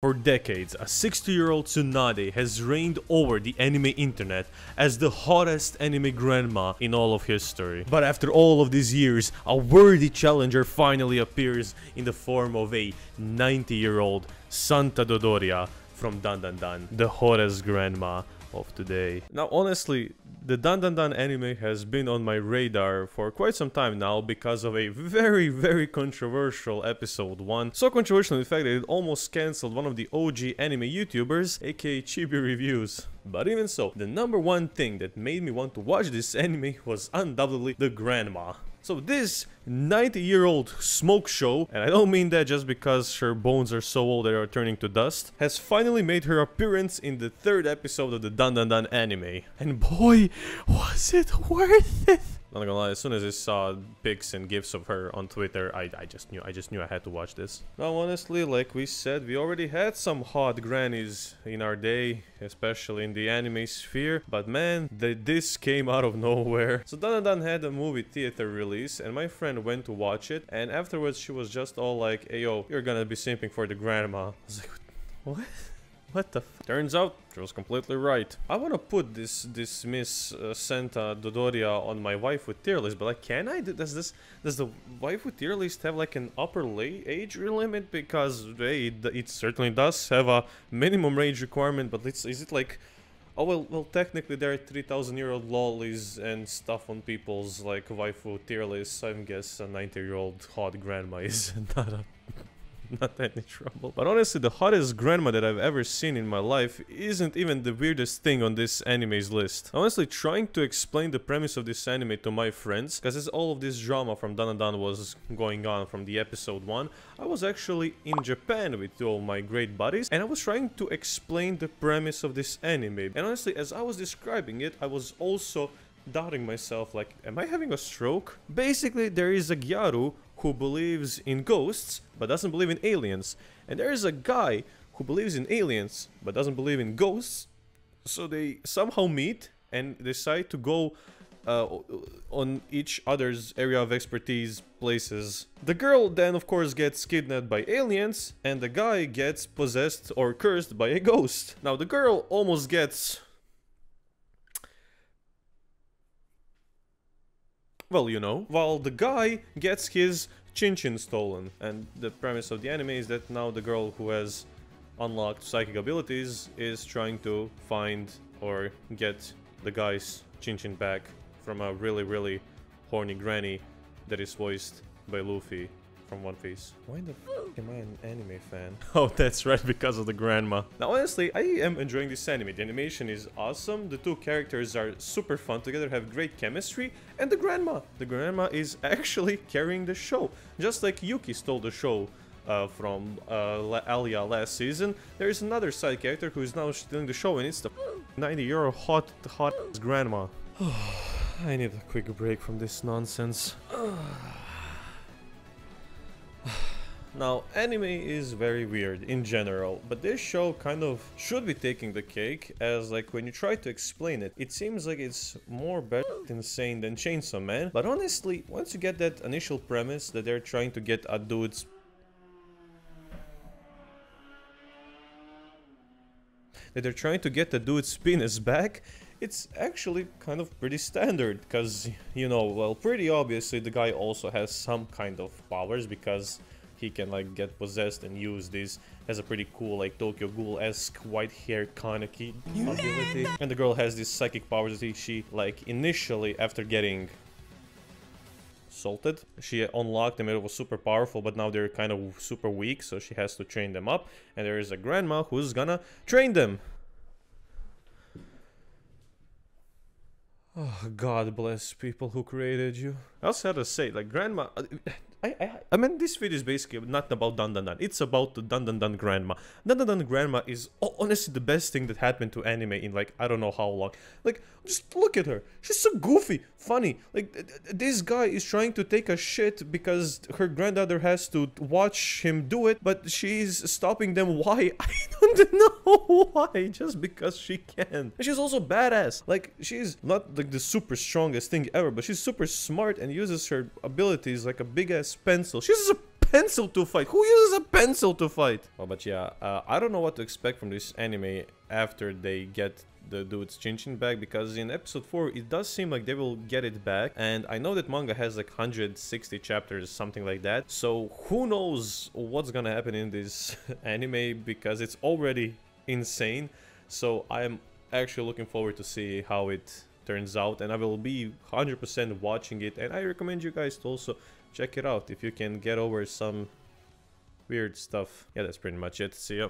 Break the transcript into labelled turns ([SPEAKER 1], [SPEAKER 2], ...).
[SPEAKER 1] For decades, a 60-year-old Tsunade has reigned over the anime internet as the hottest anime grandma in all of history. But after all of these years, a worthy challenger finally appears in the form of a 90-year-old Santa Dodoria from Dandadan, the hottest grandma of today. Now honestly, the Dandadan anime has been on my radar for quite some time now because of a very controversial episode 1. So controversial in fact that it almost cancelled one of the OG anime YouTubers, aka Chibi Reviews. But even so, the number one thing that made me want to watch this anime was undoubtedly the grandma. So this 90-year-old smoke show, and I don't mean that just because her bones are so old they are turning to dust, has finally made her appearance in the 3rd episode of the Dandadan anime. And boy, was it worth it! Not gonna lie, as soon as I saw pics and gifs of her on Twitter, I just knew I had to watch this. Now honestly, like we said, we already had some hot grannies in our day, especially in the anime sphere, but man, this came out of nowhere. So Dandadan had a movie theater release, and my friend went to watch it, and afterwards she was just all like, "Hey yo, you're gonna be simping for the grandma." I was like, what? What the f— Turns out she was completely right. I want to put this Miss Santa Dodoria on my waifu tier list, but like, can I? Does the waifu tier list have like an upper age limit? Because hey, it certainly does have a minimum age requirement, but is it like, oh well technically there are 3,000-year-old lollies and stuff on people's like waifu tier lists. I guess a 90-year-old hot grandma is not any trouble. But honestly, the hottest grandma that I've ever seen in my life isn't even the weirdest thing on this anime's list. Honestly, trying to explain the premise of this anime to my friends, because as all of this drama from Dandadan was going on from the episode 1, I was actually in Japan with all my great buddies, and I was trying to explain the premise of this anime. And honestly, as I was describing it, I was also doubting myself, like, am I having a stroke? Basically, there is a Gyaru who believes in ghosts, but doesn't believe in aliens. And there is a guy who believes in aliens, but doesn't believe in ghosts. So they somehow meet and decide to go on each other's area of expertise places. The girl then, of course, gets kidnapped by aliens, and the guy gets possessed or cursed by a ghost. Now, the girl almost gets... well, you know, while the guy gets his chin-chin stolen. And the premise of the anime is that now the girl who has unlocked psychic abilities is trying to find or get the guy's chin-chin back from a really horny granny that is voiced by Luffy from One Piece. Why the f am I an anime fan? Oh, that's right, because of the grandma. Now honestly, I am enjoying this anime. The animation is awesome, the two characters are super fun together, have great chemistry, and the grandma is actually carrying the show. Just like Yuki stole the show from Alia last season, there is another side character who is now stealing the show, and it's the 90-year-old hot grandma. I need a quick break from this nonsense. Now, anime is very weird in general, but this show kind of should be taking the cake, as like when you try to explain it, it seems like it's more insane than Chainsaw Man. But honestly, once you get that initial premise that they're trying to get a dude's... penis back, it's actually kind of pretty standard, because, you know, well, pretty obviously the guy also has some kind of powers, because he can like get possessed and use this as a pretty cool like Tokyo Ghoul-esque white hair Kaneki ability. And the girl has these psychic powers that she like initially, after getting assaulted, she unlocked them. It was super powerful, but now they're kind of super weak, so she has to train them up, and there is a grandma who's gonna train them. Oh, God bless people who created you. I also had to say, like, grandma... I mean, this video is basically not about Dandadan. It's about the Dandadan grandma. Dandadan grandma is honestly the best thing that happened to anime in like, I don't know how long. Like, just look at her. She's so goofy, funny. Like, this guy is trying to take a shit because her granddaughter has to watch him do it, but she's stopping them. Why? I don't know why. Just because she can. And she's also badass. Like, she's not like the super strongest thing ever, but she's super smart and uses her abilities like a big ass pencil. She's a pencil to fight? Who uses a pencil to fight? Oh, but yeah, I don't know what to expect from this anime after they get the dude's Chinchin back, because in episode 4 it does seem like they will get it back, and I know that manga has like 160 chapters, something like that, so who knows what's gonna happen in this anime, because it's already insane. So I am actually looking forward to see how it turns out, and I will be 100% watching it, and I recommend you guys to also check it out if you can get over some weird stuff. Yeah, that's pretty much it. See ya.